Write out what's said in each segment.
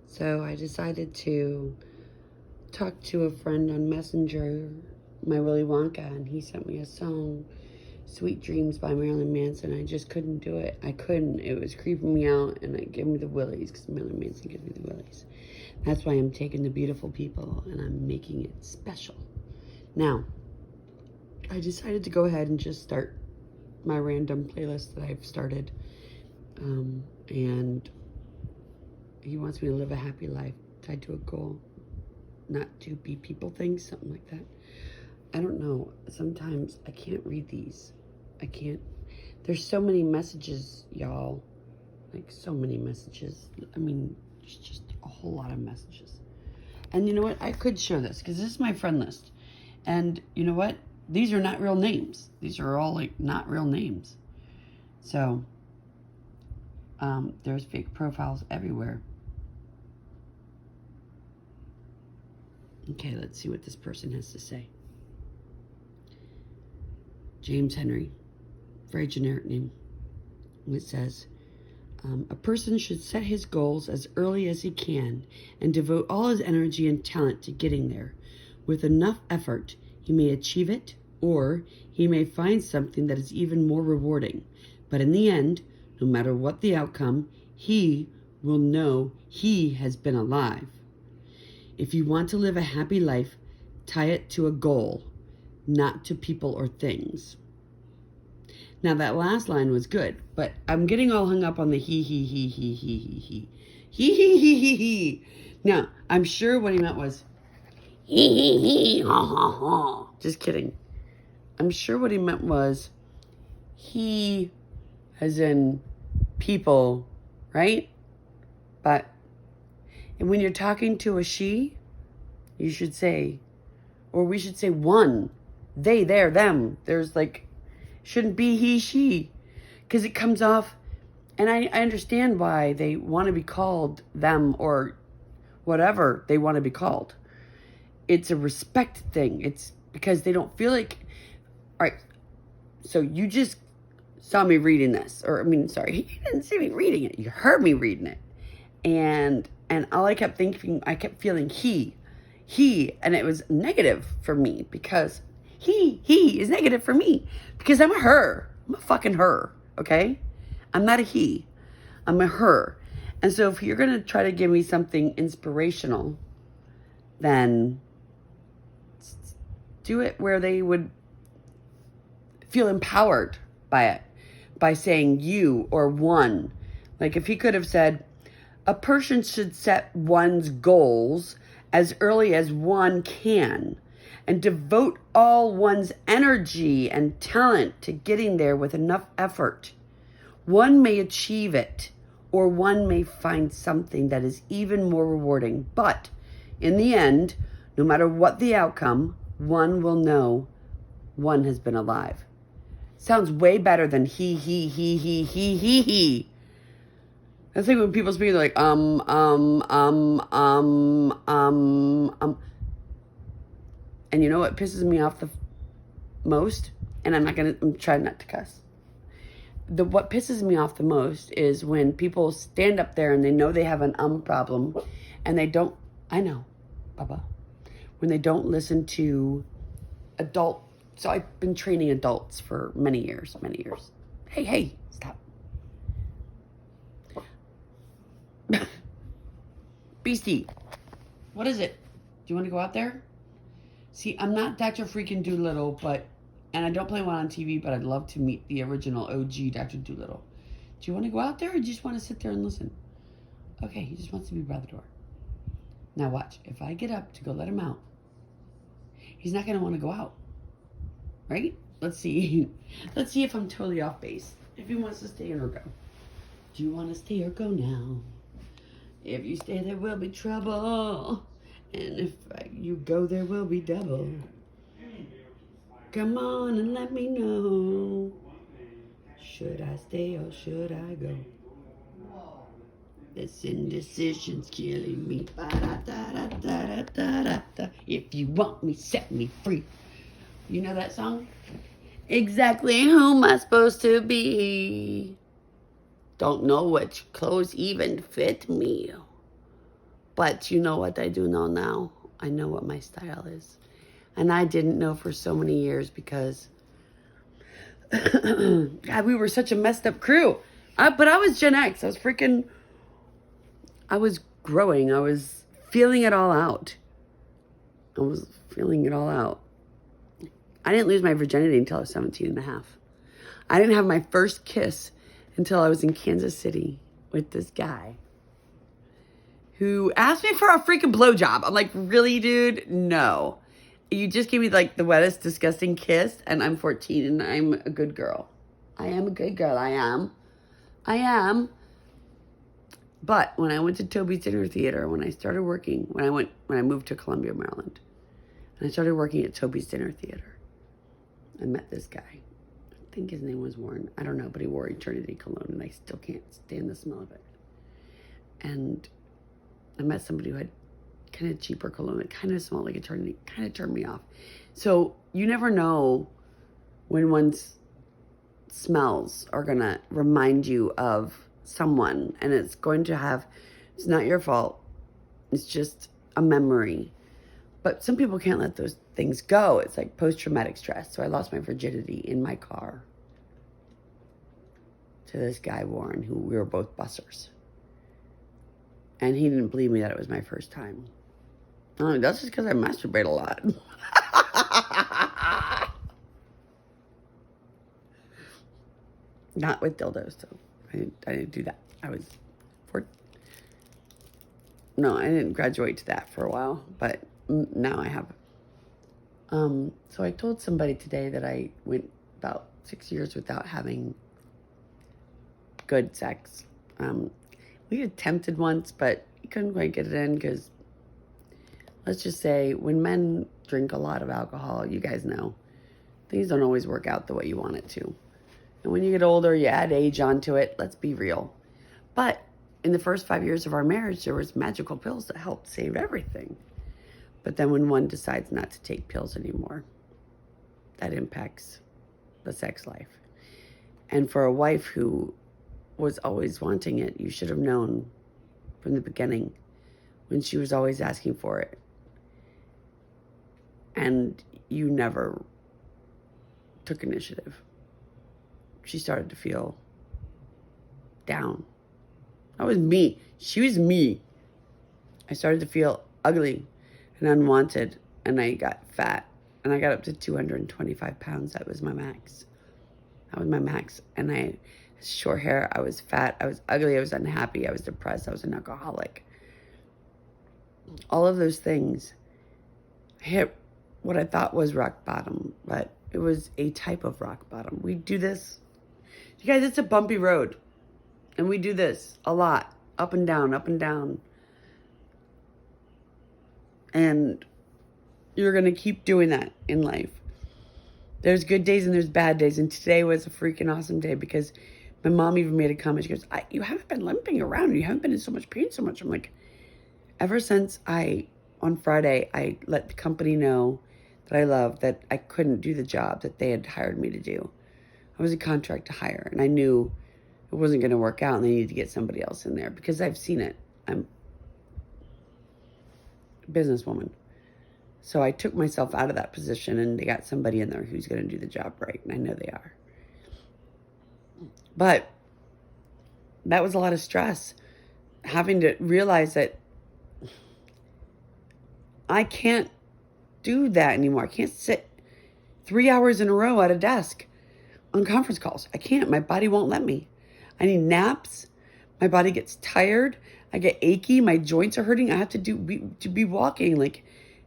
So I decided to talk to a friend on Messenger, my Willy Wonka, and he sent me a song, Sweet Dreams by Marilyn Manson. I just couldn't do it. I couldn't. It was creeping me out, and it gave me the willies, because Marilyn Manson gives me the willies. That's why I'm taking the beautiful people, and I'm making it special. Now, I decided to go ahead and just start my random playlist that I've started. And he wants me to live a happy life tied to a goal, not to be people things, something like that. I don't know. Sometimes I can't read these. I can't. There's so many messages, y'all. Like, so many messages. I mean, there's just a whole lot of messages. And you know what? I could show this, because this is my friend list. And you know what? These are not real names. These are all, like, not real names. So, there's fake profiles everywhere. Okay, let's see what this person has to say. James Henry. Very generic name. It says, a person should set his goals as early as he can and devote all his energy and talent to getting there. With enough effort, he may achieve it, or he may find something that is even more rewarding. But in the end, no matter what the outcome, he will know he has been alive. If you want to live a happy life, tie it to a goal, not to people or things. Now, that last line was good, but I'm getting all hung up on the he. Now, I'm sure what he meant was ha. Just kidding. I'm sure what he meant was he, as in people, right? But when you're talking to a she, you should say, or we should say one, they, their, them. There's like, shouldn't be he, she, because it comes off, and I understand why they want to be called them or whatever they want to be called. It's a respect thing. It's because they don't feel like, all right, so you just saw me reading this, or sorry, you didn't see me reading it. You heard me reading it. And all I kept thinking, I kept feeling he, and it was negative for me because he is negative for me because I'm a her. I'm a fucking her, okay? I'm not a he. I'm a her. And so if you're going to try to give me something inspirational, then do it where they would feel empowered by it, by saying you or one. Like if he could have said, a person should set one's goals as early as one can and devote all one's energy and talent to getting there with enough effort. One may achieve it, or one may find something that is even more rewarding. But in the end, no matter what the outcome, one will know one has been alive. Sounds way better than he. That's like when people speak, they're like, And you know what pisses me off the most? And I'm trying not to cuss. What pisses me off the most is when people stand up there and they know they have an problem and they don't, I know, Baba, when they don't listen to so I've been training adults for many years. Hey, stop. Beastie, what is it? Do you want to go out there? See, I'm not Dr. Freaking Doolittle, and I don't play one on TV, but I'd love to meet the original OG Dr. Doolittle. Do you want to go out there or do you just want to sit there and listen? Okay, he just wants to be by the door. Now watch, if I get up to go let him out, he's not going to want to go out. Right? Let's see. Let's see if I'm totally off base. If he wants to stay or go. Do you want to stay or go now? If you stay, there will be trouble. And if you go, there will be double. Come on and let me know. Should I stay or should I go? This indecision's killing me. If you want me, set me free. You know that song? Exactly who am I supposed to be? Don't know which clothes even fit me. But you know what I do know now? I know what my style is. And I didn't know for so many years because, God, we were such a messed up crew. But I was Gen X. I was growing. I was feeling it all out. I didn't lose my virginity until I was 17 and a half. I didn't have my first kiss until I was in Kansas City with this guy who asked me for a freaking blowjob. I'm like, really, dude? No. You just gave me like the wettest, disgusting kiss, and I'm 14 and I'm a good girl. I am a good girl. I am. But when I went to Toby's Dinner Theater, when I moved to Columbia, Maryland, and I started working at Toby's Dinner Theater, I met this guy. I think his name was Warren. I don't know, but he wore Eternity cologne, and I still can't stand the smell of it. And I met somebody who had kind of cheaper cologne. It kind of smelled like Eternity. Kind of turned me off. So you never know when one's smells are going to remind you of someone. And it's not your fault. It's just a memory. But some people can't let those things go. It's like post-traumatic stress. So I lost my virginity in my car to this guy, Warren, who we were both bussers. And he didn't believe me that it was my first time. That's just because I masturbate a lot. Not with dildos, so I didn't do that. I didn't graduate to that for a while, but now I have. So I told somebody today that I went about 6 years without having good sex. We attempted once, but you couldn't quite get it in because, let's just say, when men drink a lot of alcohol, you guys know, things don't always work out the way you want it to. And when you get older, you add age onto it. Let's be real. But in the first 5 years of our marriage, there was magical pills that helped save everything. But then when one decides not to take pills anymore, that impacts the sex life. And for a wife who was always wanting it, you should have known from the beginning when she was always asking for it. And you never took initiative. She started to feel down. That was me. She was me. I started to feel ugly and unwanted, and I got fat, and I got up to 225 pounds. That was my max. And I had short hair. I was fat. I was ugly. I was unhappy. I was depressed. I was an alcoholic. All of those things hit what I thought was rock bottom, but it was a type of rock bottom. We do this. You guys, it's a bumpy road. And we do this a lot. Up and down, up and down. And you're going to keep doing that in life. There's good days and there's bad days. And today was a freaking awesome day because my mom even made a comment. She goes, you haven't been limping around. You haven't been in so much pain so much. I'm like, ever since on Friday, I let the company know that I love that I couldn't do the job that they had hired me to do. I was a contract to hire, and I knew it wasn't going to work out, and they needed to get somebody else in there because I've seen it. I'm a businesswoman. So I took myself out of that position, and they got somebody in there who's going to do the job right, and I know they are. But that was a lot of stress, having to realize that I can't do that anymore. I can't sit 3 hours in a row at a desk on conference calls. I can't. My body won't let me. I need naps. My body gets tired. I get achy. My joints are hurting. I have to be walking like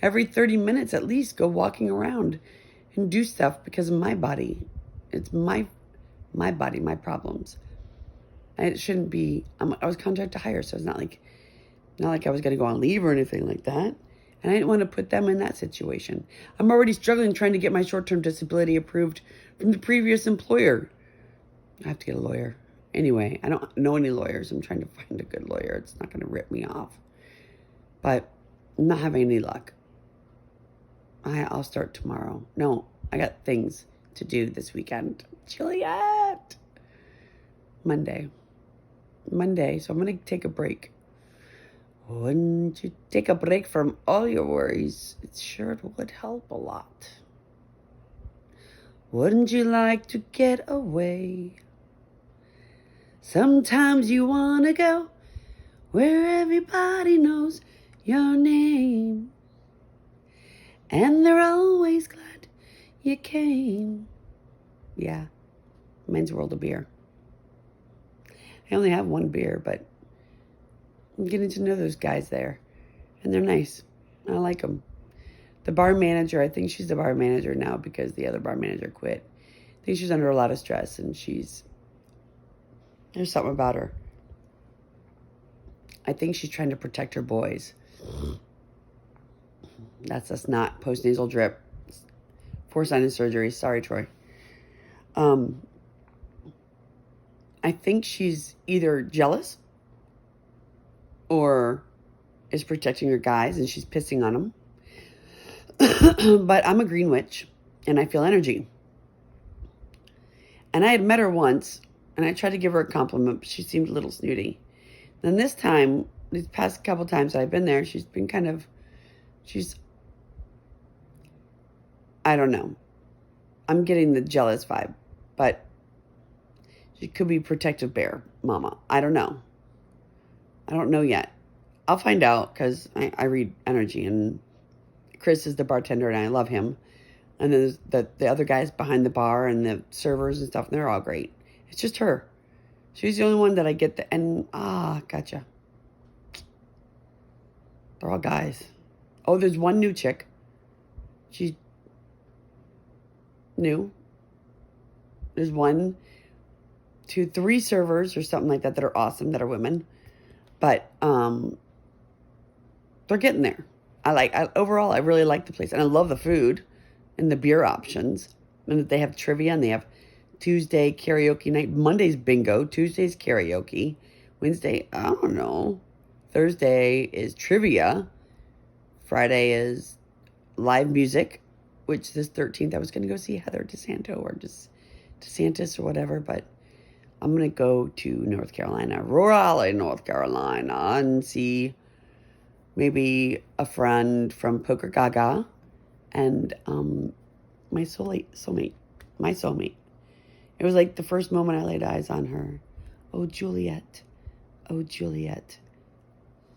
every 30 minutes at least, go walking around and do stuff because of my body. It's my body, my problems. And it shouldn't be. I was contract to hire, so it's not like I was going to go on leave or anything like that. And I didn't want to put them in that situation. I'm already struggling trying to get my short-term disability approved from the previous employer. I have to get a lawyer. Anyway, I don't know any lawyers. I'm trying to find a good lawyer. It's not going to rip me off. But I'm not having any luck. I'll start tomorrow. No, I got things to do this weekend. Juliet! Monday. So I'm going to take a break. Wouldn't you take a break from all your worries? It sure would help a lot. Wouldn't you like to get away? Sometimes you want to go where everybody knows your name, and they're always glad you came. Yeah, Men's World of Beer. I only have one beer, but I'm getting to know those guys there, and they're nice. I like them. The bar manager, I think she's the bar manager now because the other bar manager quit. I think she's under a lot of stress, and there's something about her. I think she's trying to protect her boys. That's us not post-nasal drip. 4 sinus surgery. Sorry, Troy. I think she's either jealous or is protecting her guys and she's pissing on them. But I'm a green witch and I feel energy. And I had met her once and I tried to give her a compliment, but she seemed a little snooty. Then this time, these past couple times I've been there, she's been I don't know. I'm getting the jealous vibe, but she could be protective bear mama. I don't know. I don't know yet. I'll find out because I read energy, and Chris is the bartender and I love him. And then there's the other guys behind the bar and the servers and stuff, and they're all great. It's just her. She's the only one that I get gotcha. They're all guys. Oh, there's one new chick. She's new. There's 1, 2, 3 servers or something like that are awesome, that are women. But they're getting there. Overall, I really like the place. And I love the food and the beer options. And that they have trivia and they have Tuesday karaoke night. Monday's bingo. Tuesday's karaoke. Wednesday, I don't know. Thursday is trivia. Friday is live music, which this 13th I was going to go see Heather DeSanto or DeSantis or whatever, but I'm going to go to North Carolina, Raleigh, North Carolina, and see maybe a friend from Poker Gaga and my soulmate. It was like the first moment I laid eyes on her. Oh, Juliet. Oh, Juliet.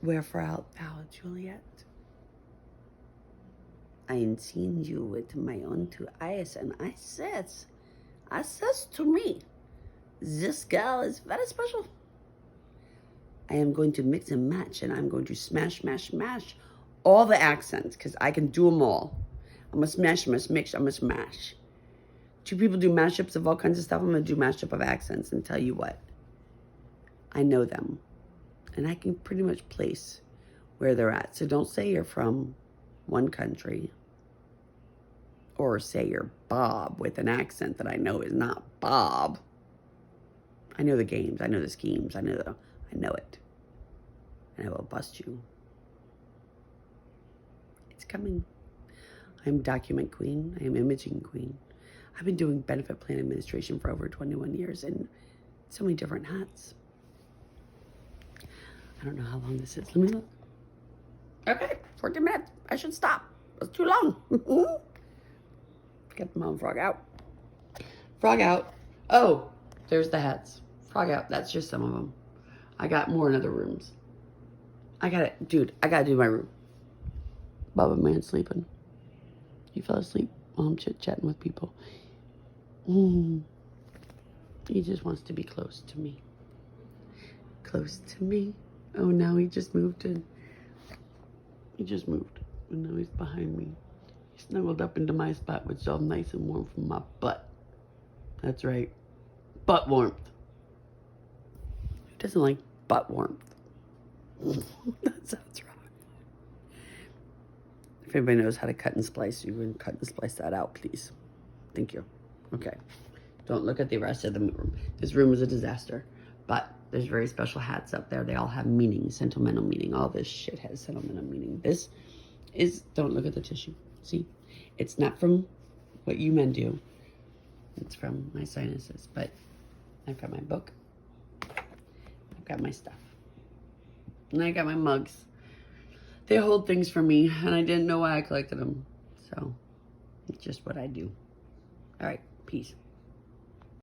Wherefore art thou, Juliet? I ain't seen you with my own 2 eyes, and I says to me, this girl is very special. I am going to mix and match, and I'm going to smash all the accents, because I can do them all. I'm going to smash, I'm going to mix, I'm going to smash. 2 people do mashups of all kinds of stuff. I'm going to do mashup of accents, and tell you what, I know them, and I can pretty much place where they're at. So don't say you're from one country, or say you're Bob with an accent that I know is not Bob. I know the games. I know the schemes. I know it. And I will bust you. It's coming. I'm document queen. I am imaging queen. I've been doing benefit plan administration for over 21 years in so many different hats. I don't know how long this is. Let me look. Okay, 14 minutes. I should stop. That's too long. Get the mom frog out. Frog out. Oh, there's the hats. Frog out. That's just some of them. I got more in other rooms. I gotta do my room. Bubba man sleeping. He fell asleep while I'm chit-chatting with people. He just wants to be close to me. Close to me. Oh, now he just moved in. He just moved. And now he's behind me. He snuggled up into my spot, which is all nice and warm from my butt. That's right. Butt warmth. Who doesn't like butt warmth? That sounds wrong. If anybody knows how to cut and splice, you can cut and splice that out, please. Thank you. Okay. Don't look at the rest of the room. This room is a disaster. But there's very special hats up there. They all have meaning, sentimental meaning. All this shit has sentimental meaning. This is, don't look at the tissue. See? It's not from what you men do. It's from my sinuses. But I've got my book. I've got my stuff. And I got my mugs. They hold things for me, and I didn't know why I collected them. So, it's just what I do. All right, peace.